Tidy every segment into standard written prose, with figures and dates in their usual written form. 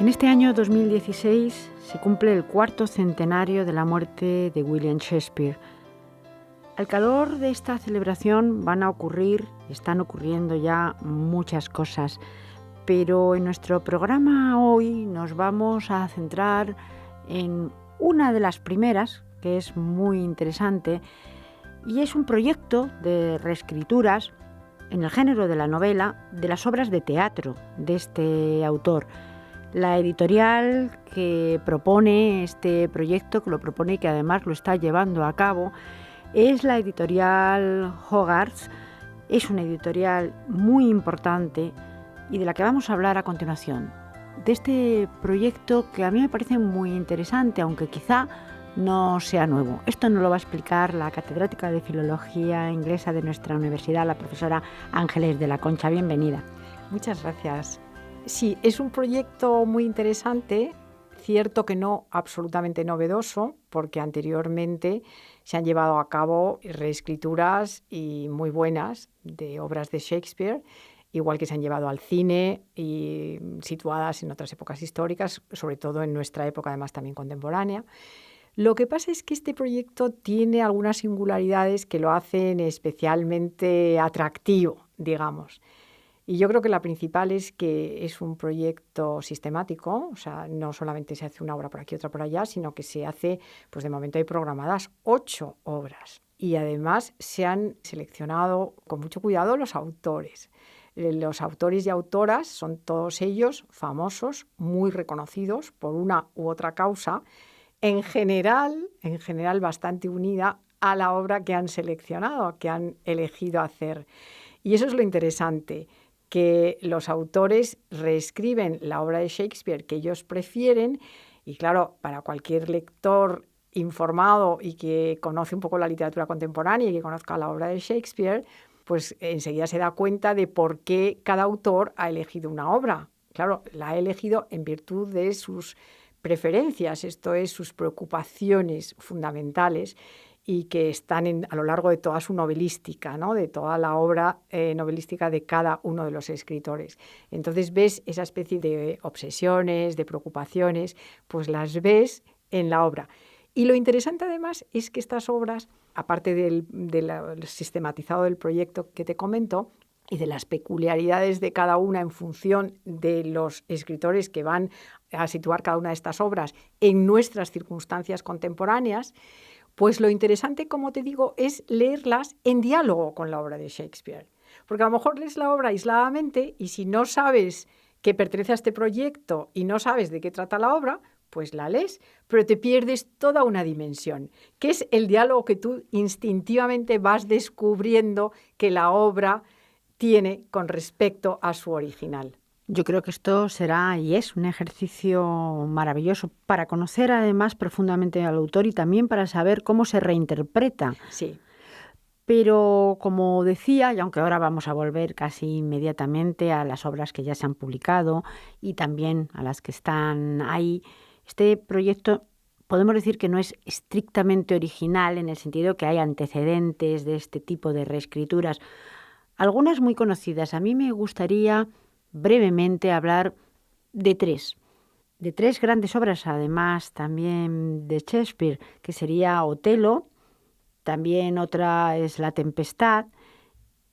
En este año 2016 se cumple el cuarto centenario de la muerte de William Shakespeare. Al calor de esta celebración están ocurriendo ya muchas cosas, pero en nuestro programa hoy nos vamos a centrar en una de las primeras, que es muy interesante, y es un proyecto de reescrituras en el género de la novela de las obras de teatro de este autor. La editorial que propone este proyecto, que lo propone y que además lo está llevando a cabo, es la editorial Hogarth. Es una editorial muy importante y de la que vamos a hablar a continuación. De este proyecto que a mí me parece muy interesante, aunque quizá no sea nuevo. Esto nos lo va a explicar la catedrática de Filología Inglesa de nuestra universidad, la profesora Ángeles de la Concha. Bienvenida. Muchas gracias. Sí, es un proyecto muy interesante, cierto que no absolutamente novedoso, porque anteriormente se han llevado a cabo reescrituras y muy buenas de obras de Shakespeare, igual que se han llevado al cine y situadas en otras épocas históricas, sobre todo en nuestra época, además también contemporánea. Lo que pasa es que este proyecto tiene algunas singularidades que lo hacen especialmente atractivo, digamos. Y yo creo que la principal es que es un proyecto sistemático, o sea, no solamente se hace una obra por aquí, otra por allá, sino que se hace, pues de momento hay programadas 8 obras. Y además se han seleccionado con mucho cuidado los autores. Los autores y autoras son todos ellos famosos, muy reconocidos por una u otra causa, en general bastante unida a la obra que han seleccionado, que han elegido hacer. Y eso es lo interesante, que los autores reescriben la obra de Shakespeare que ellos prefieren y claro, para cualquier lector informado y que conoce un poco la literatura contemporánea y que conozca la obra de Shakespeare, pues enseguida se da cuenta de por qué cada autor ha elegido una obra. Claro, la ha elegido en virtud de sus preferencias, esto es, sus preocupaciones fundamentales y que están a lo largo de toda su novelística, ¿no? De toda la obra novelística de cada uno de los escritores. Entonces ves esa especie de obsesiones, de preocupaciones, pues las ves en la obra. Y lo interesante además es que estas obras, aparte del sistematizado del proyecto que te comento, y de las peculiaridades de cada una en función de los escritores que van a situar cada una de estas obras en nuestras circunstancias contemporáneas, pues lo interesante, como te digo, es leerlas en diálogo con la obra de Shakespeare. Porque a lo mejor lees la obra aisladamente y si no sabes que pertenece a este proyecto y no sabes de qué trata la obra, pues la lees, pero te pierdes toda una dimensión, que es el diálogo que tú instintivamente vas descubriendo que la obra tiene con respecto a su original. Yo creo que esto será y es un ejercicio maravilloso para conocer además profundamente al autor y también para saber cómo se reinterpreta. Sí. Pero como decía, y aunque ahora vamos a volver casi inmediatamente a las obras que ya se han publicado y también a las que están ahí, este proyecto podemos decir que no es estrictamente original en el sentido que hay antecedentes de este tipo de reescrituras, algunas muy conocidas. A mí me gustaría brevemente hablar de tres grandes obras, además también de Shakespeare, que sería Otelo, también otra es La Tempestad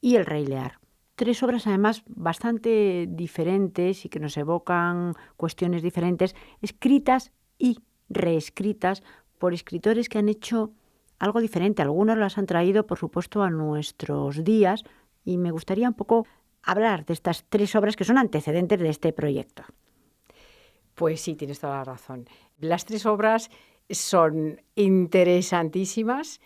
y El Rey Lear. 3 obras además bastante diferentes y que nos evocan cuestiones diferentes, escritas y reescritas por escritores que han hecho algo diferente. Algunos las han traído, por supuesto, a nuestros días y me gustaría un poco hablar de estas 3 obras que son antecedentes de este proyecto. Pues sí, tienes toda la razón. Las 3 obras son interesantísimas.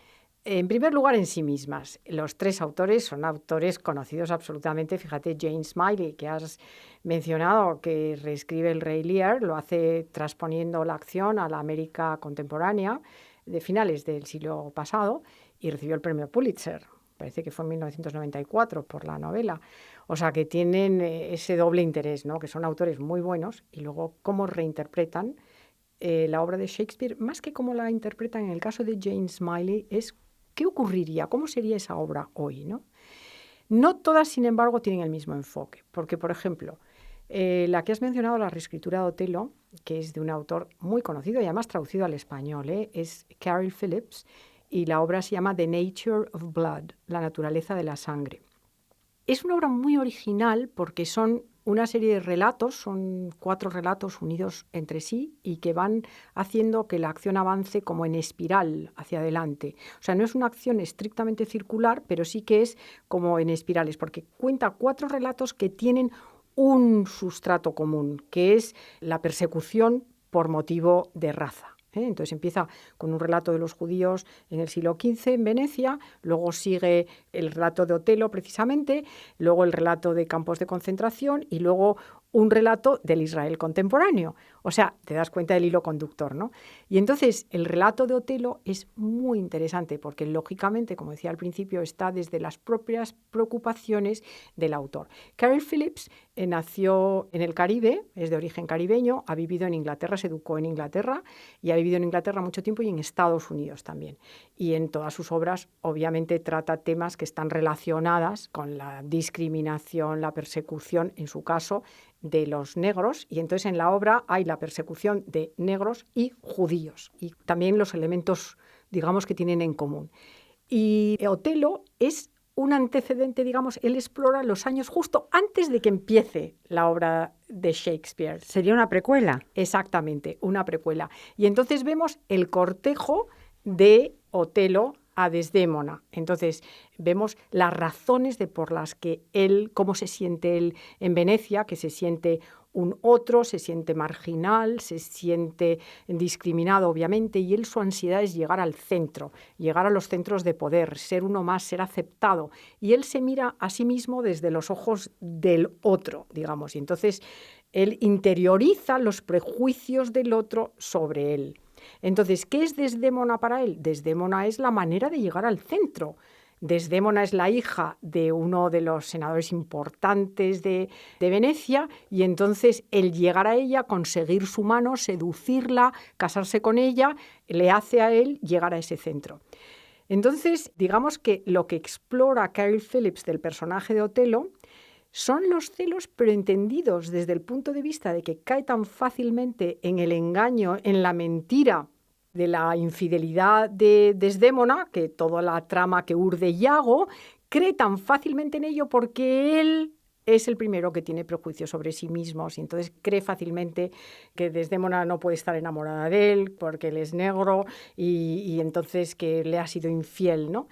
En primer lugar, en sí mismas. Los 3 autores son autores conocidos absolutamente. Fíjate, James Smiley, que has mencionado, que reescribe El Rey Lear, lo hace transponiendo la acción a la América contemporánea de finales del siglo pasado y recibió el premio Pulitzer. Parece que fue en 1994 por la novela. O sea, que tienen ese doble interés, ¿no? Que son autores muy buenos y luego cómo reinterpretan la obra de Shakespeare, más que cómo la interpretan en el caso de James Smiley, es qué ocurriría, cómo sería esa obra hoy, ¿no? No todas, sin embargo, tienen el mismo enfoque, porque, por ejemplo, La que has mencionado, la reescritura de Otelo, que es de un autor muy conocido y además traducido al español, es Carol Phillips, y la obra se llama The Nature of Blood, la naturaleza de la sangre. Es una obra muy original porque son una serie de relatos, son 4 relatos unidos entre sí y que van haciendo que la acción avance como en espiral hacia adelante. O sea, no es una acción estrictamente circular, pero sí que es como en espirales, porque cuenta 4 relatos que tienen un sustrato común, que es la persecución por motivo de raza. Entonces empieza con un relato de los judíos en el siglo XV en Venecia, luego sigue el relato de Otelo precisamente, luego el relato de campos de concentración y luego un relato del Israel contemporáneo. O sea, te das cuenta del hilo conductor, ¿no? Y entonces el relato de Otelo es muy interesante porque lógicamente, como decía al principio, está desde las propias preocupaciones del autor. Carol Phillips nació en el Caribe, es de origen caribeño, ha vivido en Inglaterra, se educó en Inglaterra y ha vivido en Inglaterra mucho tiempo y en Estados Unidos también. Y en todas sus obras, obviamente, trata temas que están relacionadas con la discriminación, la persecución, en su caso, de los negros. Y entonces en la obra hay la persecución de negros y judíos y también los elementos, digamos, que tienen en común. Y Otelo es un antecedente, digamos, él explora los años justo antes de que empiece la obra de Shakespeare. ¿Sería una precuela? Exactamente, una precuela. Y entonces vemos el cortejo de Otelo a Desdémona. Entonces vemos las razones por las que él, cómo se siente él en Venecia, que se siente un otro, se siente marginal, se siente discriminado, obviamente, y él su ansiedad es llegar al centro, llegar a los centros de poder, ser uno más, ser aceptado. Y él se mira a sí mismo desde los ojos del otro, digamos, y entonces él interioriza los prejuicios del otro sobre él. Entonces, ¿qué es Desdémona para él? Desdémona es la manera de llegar al centro. Desdémona es la hija de uno de los senadores importantes de Venecia y entonces el llegar a ella, conseguir su mano, seducirla, casarse con ella, le hace a él llegar a ese centro. Entonces, digamos que lo que explora Carol Phillips del personaje de Otelo son los celos, pero entendidos desde el punto de vista de que cae tan fácilmente en el engaño, en la mentira de la infidelidad de Desdémona, que toda la trama que urde Iago, cree tan fácilmente en ello porque él es el primero que tiene prejuicios sobre sí mismo y entonces cree fácilmente que Desdémona no puede estar enamorada de él porque él es negro y entonces que le ha sido infiel, ¿no?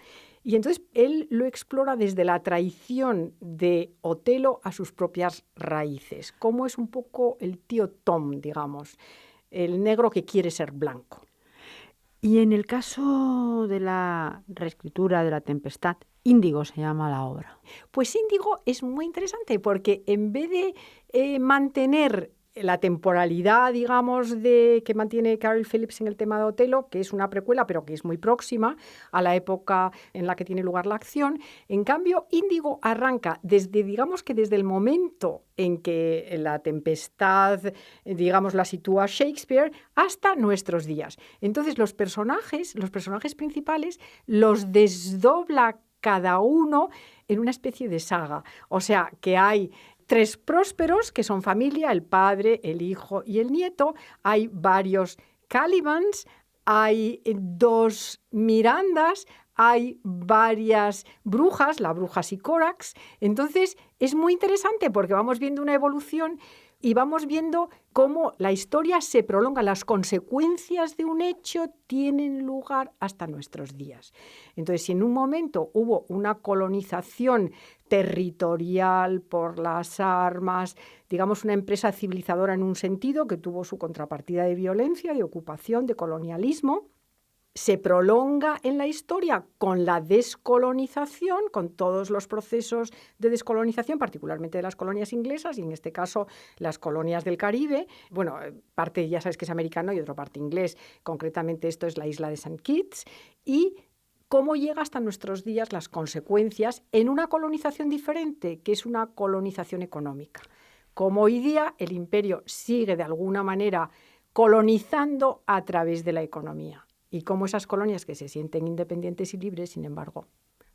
Y entonces él lo explora desde la traición de Otelo a sus propias raíces, cómo es un poco el tío Tom, digamos, el negro que quiere ser blanco. Y en el caso de la reescritura de La Tempestad, Índigo se llama la obra. Pues Índigo es muy interesante porque en vez de mantener la temporalidad, digamos, que mantiene Carol Phillips en el tema de Otelo, que es una precuela, pero que es muy próxima a la época en la que tiene lugar la acción. En cambio, Índigo arranca digamos que desde el momento en que La Tempestad, digamos, la sitúa Shakespeare, hasta nuestros días. Entonces, los personajes principales los desdobla cada uno en una especie de saga. O sea, que hay 3 prósperos, que son familia, el padre, el hijo y el nieto. Hay varios Calibans, hay 2 Mirandas, hay varias brujas, la bruja Sicórax. Entonces, es muy interesante porque vamos viendo una evolución y vamos viendo cómo la historia se prolonga, las consecuencias de un hecho tienen lugar hasta nuestros días. Entonces, si en un momento hubo una colonización territorial por las armas, digamos una empresa civilizadora en un sentido que tuvo su contrapartida de violencia, de ocupación, de colonialismo, se prolonga en la historia con la descolonización, con todos los procesos de descolonización, particularmente de las colonias inglesas y en este caso las colonias del Caribe. Bueno, parte ya sabes que es americano y otra parte inglés. Concretamente esto es la isla de St. Kitts y cómo llega hasta nuestros días las consecuencias en una colonización diferente, que es una colonización económica. Como hoy día el imperio sigue de alguna manera colonizando a través de la economía. Y cómo esas colonias que se sienten independientes y libres, sin embargo,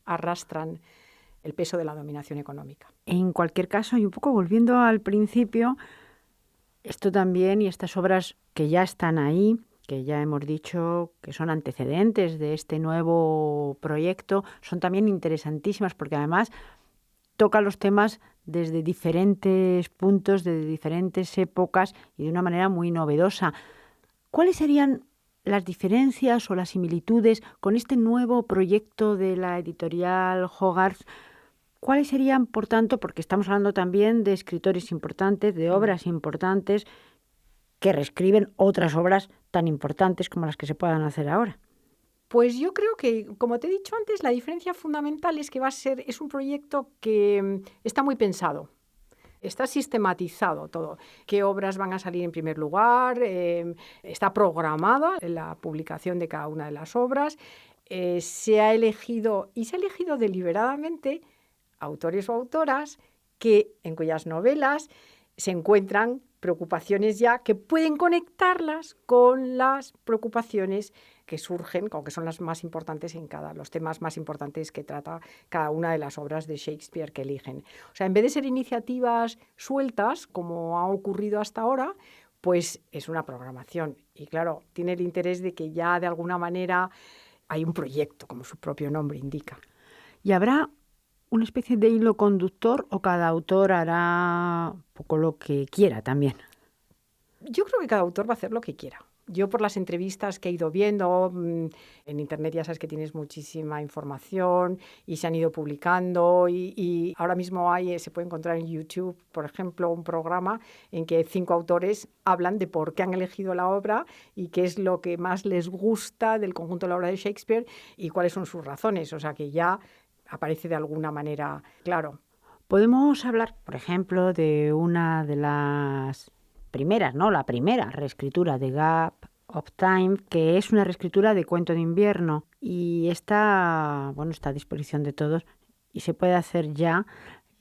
arrastran el peso de la dominación económica. En cualquier caso, y un poco volviendo al principio, esto también y estas obras que ya están ahí, que ya hemos dicho que son antecedentes de este nuevo proyecto, son también interesantísimas porque además toca los temas desde diferentes puntos, desde diferentes épocas y de una manera muy novedosa. ¿Cuáles serían las diferencias o las similitudes con este nuevo proyecto de la editorial Hogarth? ¿Cuáles serían, por tanto, porque estamos hablando también de escritores importantes, de obras importantes, que reescriben otras obras tan importantes como las que se puedan hacer ahora? Pues yo creo que, como te he dicho antes, la diferencia fundamental es que es un proyecto que está muy pensado. Está sistematizado todo. ¿Qué obras van a salir en primer lugar? Está programada la publicación de cada una de las obras. Se ha elegido deliberadamente autores o autoras en cuyas novelas se encuentran preocupaciones ya que pueden conectarlas con las preocupaciones que surgen, o que son las más importantes los temas más importantes que trata cada una de las obras de Shakespeare que eligen. O sea, en vez de ser iniciativas sueltas, como ha ocurrido hasta ahora, pues es una programación. Y claro, tiene el interés de que ya de alguna manera hay un proyecto, como su propio nombre indica. ¿Y habrá una especie de hilo conductor o cada autor hará un poco lo que quiera también? Yo creo que cada autor va a hacer lo que quiera. Yo por las entrevistas que he ido viendo, en internet ya sabes que tienes muchísima información y se han ido publicando y ahora mismo se puede encontrar en YouTube, por ejemplo, un programa en que 5 autores hablan de por qué han elegido la obra y qué es lo que más les gusta del conjunto de la obra de Shakespeare y cuáles son sus razones. O sea que ya aparece de alguna manera claro. Podemos hablar, por ejemplo, de una de las primeras, ¿no? La primera reescritura de Gap of Time, que es una reescritura de Cuento de invierno y está a disposición de todos y se puede hacer ya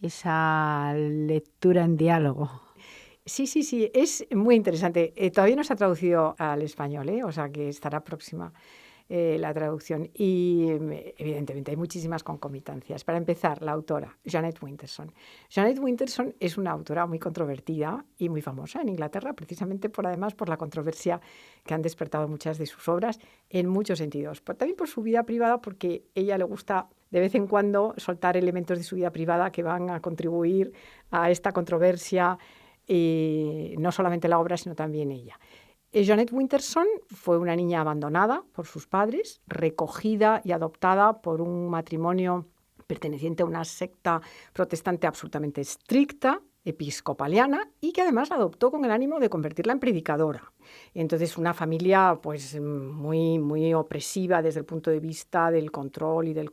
esa lectura en diálogo. Sí, es muy interesante. Todavía no se ha traducido al español, o sea que estará próxima la traducción. Y evidentemente hay muchísimas concomitancias. Para empezar, la autora, Jeanette Winterson. Jeanette Winterson es una autora muy controvertida y muy famosa en Inglaterra, precisamente además por la controversia que han despertado muchas de sus obras en muchos sentidos. También por su vida privada, porque a ella le gusta de vez en cuando soltar elementos de su vida privada que van a contribuir a esta controversia, no solamente la obra, sino también ella. Jeanette Winterson fue una niña abandonada por sus padres, recogida y adoptada por un matrimonio perteneciente a una secta protestante absolutamente estricta, episcopaliana, y que además la adoptó con el ánimo de convertirla en predicadora. Entonces, una familia pues muy, muy opresiva desde el punto de vista del control del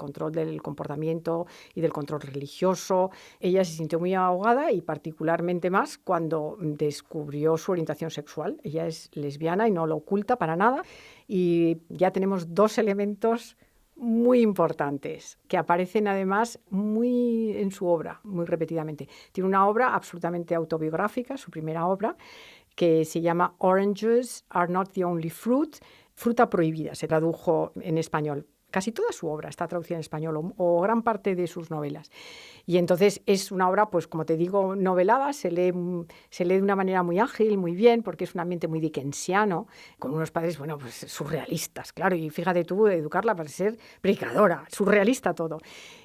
comportamiento y del control religioso. Ella se sintió muy ahogada y particularmente más cuando descubrió su orientación sexual. Ella es lesbiana y no lo oculta para nada. Y ya tenemos 2 elementos muy importantes, que aparecen además muy en su obra, muy repetidamente. Tiene una obra absolutamente autobiográfica, su primera obra, que se llama Oranges are not the only fruit, fruta prohibida, se tradujo en español. Casi toda su obra está traducida en español o gran parte de sus novelas. Y entonces es una obra, pues como te digo, novelada, se lee de una manera muy ágil, muy bien, porque es un ambiente muy dickensiano, con unos padres, pues surrealistas, claro. Y fíjate tú, educarla para ser predicadora, surrealista todo.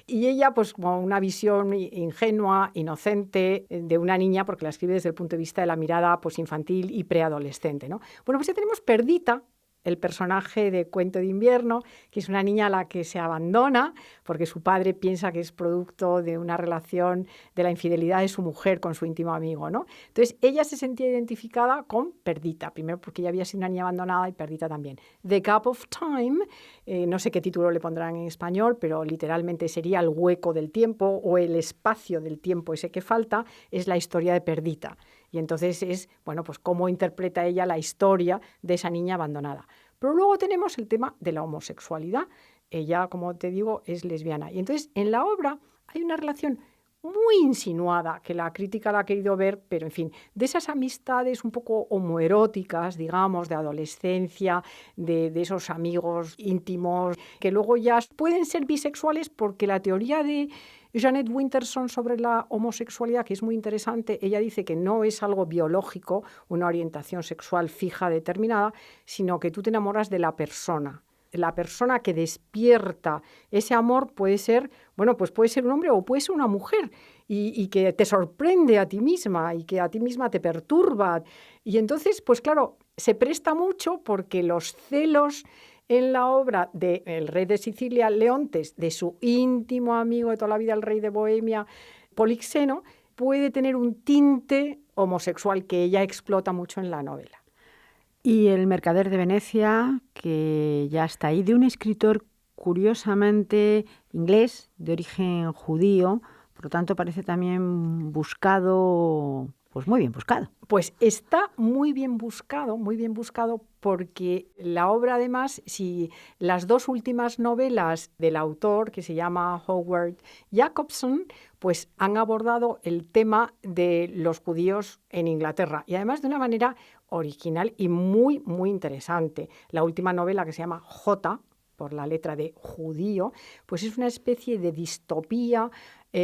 Y ella, pues como una visión ingenua, inocente, de una niña, porque la escribe desde el punto de vista de la mirada pues infantil y preadolescente, ¿no? Bueno, pues ya tenemos Perdita, el personaje de Cuento de invierno, que es una niña a la que se abandona porque su padre piensa que es producto de una relación de la infidelidad de su mujer con su íntimo amigo, ¿no? Entonces, ella se sentía identificada con Perdita, primero porque ella había sido una niña abandonada y Perdita también. The Gap of Time, no sé qué título le pondrán en español, pero literalmente sería el hueco del tiempo o el espacio del tiempo ese que falta, es la historia de Perdita. Y entonces es, pues cómo interpreta ella la historia de esa niña abandonada. Pero luego tenemos el tema de la homosexualidad. Ella, como te digo, es lesbiana. Y entonces en la obra hay una relación muy insinuada, que la crítica la ha querido ver, pero en fin, de esas amistades un poco homoeróticas, digamos, de adolescencia, de esos amigos íntimos, que luego ya pueden ser bisexuales porque la teoría de Jeanette Winterson sobre la homosexualidad, que es muy interesante, ella dice que no es algo biológico, una orientación sexual fija determinada, sino que tú te enamoras de la persona. La persona que despierta ese amor puede ser, bueno, pues puede ser un hombre o puede ser una mujer y que te sorprende a ti misma y que a ti misma te perturba. Y entonces, pues claro, se presta mucho porque los celos en la obra del rey de Sicilia, Leontes, de su íntimo amigo de toda la vida, el rey de Bohemia, Polixeno, puede tener un tinte homosexual que ella explota mucho en la novela. Y El mercader de Venecia, que ya está ahí, de un escritor curiosamente inglés, de origen judío, por lo tanto parece también buscado, pues muy bien buscado. Pues está muy bien buscado porque la obra además, si las dos últimas novelas del autor, que se llama Howard Jacobson, pues han abordado el tema de los judíos en Inglaterra y además de una manera original y muy, muy interesante. La última novela, que se llama J, por la letra de judío, pues es una especie de distopía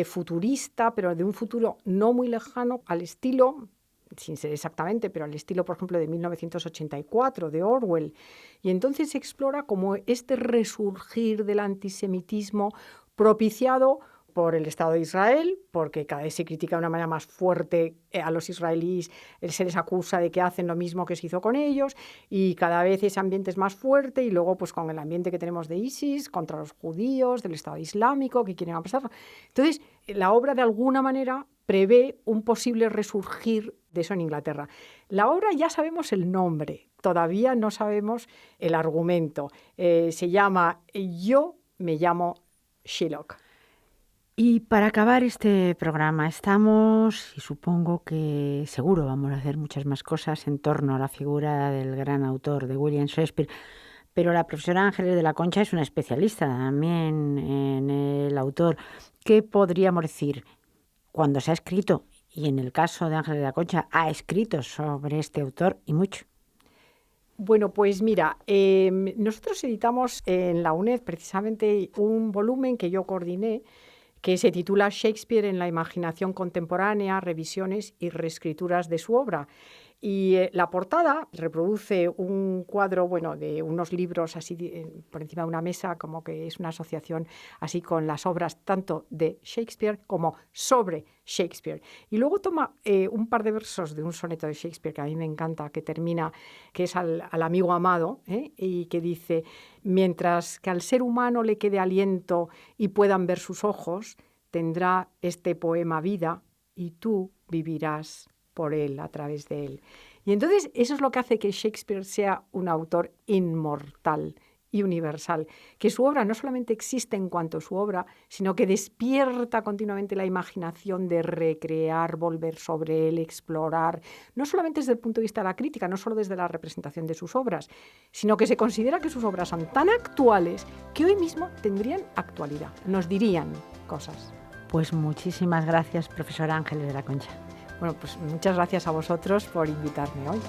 futurista, pero de un futuro no muy lejano, al estilo, sin ser exactamente, pero al estilo, por ejemplo, de 1984, de Orwell. Y entonces se explora como este resurgir del antisemitismo propiciado por el Estado de Israel, porque cada vez se critica de una manera más fuerte a los israelíes, se les acusa de que hacen lo mismo que se hizo con ellos, y cada vez ese ambiente es más fuerte, y luego pues con el ambiente que tenemos de ISIS, contra los judíos, del Estado Islámico, que quieren pasar. Entonces, la obra de alguna manera prevé un posible resurgir de eso en Inglaterra. La obra ya sabemos el nombre, todavía no sabemos el argumento. Se llama Yo me llamo Shylock. Y para acabar este programa estamos, y supongo que seguro vamos a hacer muchas más cosas en torno a la figura del gran autor de William Shakespeare, pero la profesora Ángeles de la Concha es una especialista también en el autor. ¿Qué podríamos decir cuando se ha escrito, y en el caso de Ángeles de la Concha, ha escrito sobre este autor y mucho? Bueno, pues mira, nosotros editamos en la UNED precisamente un volumen que yo coordiné, que se titula Shakespeare en la imaginación contemporánea, revisiones y reescrituras de su obra. Y la portada reproduce un cuadro, bueno, de unos libros así por encima de una mesa, como que es una asociación así con las obras tanto de Shakespeare como sobre Shakespeare. Y luego toma un par de versos de un soneto de Shakespeare que a mí me encanta, que termina, que es al amigo amado, y que dice: mientras que al ser humano le quede aliento y puedan ver sus ojos, tendrá este poema vida y tú vivirás por él, a través de él. Y entonces eso es lo que hace que Shakespeare sea un autor inmortal y universal, que su obra no solamente existe en cuanto a su obra, sino que despierta continuamente la imaginación de recrear, volver sobre él, explorar, no solamente desde el punto de vista de la crítica, no solo desde la representación de sus obras, sino que se considera que sus obras son tan actuales que hoy mismo tendrían actualidad, nos dirían cosas. Pues muchísimas gracias, profesora Ángeles de la Concha. Bueno, pues muchas gracias a vosotros por invitarme hoy.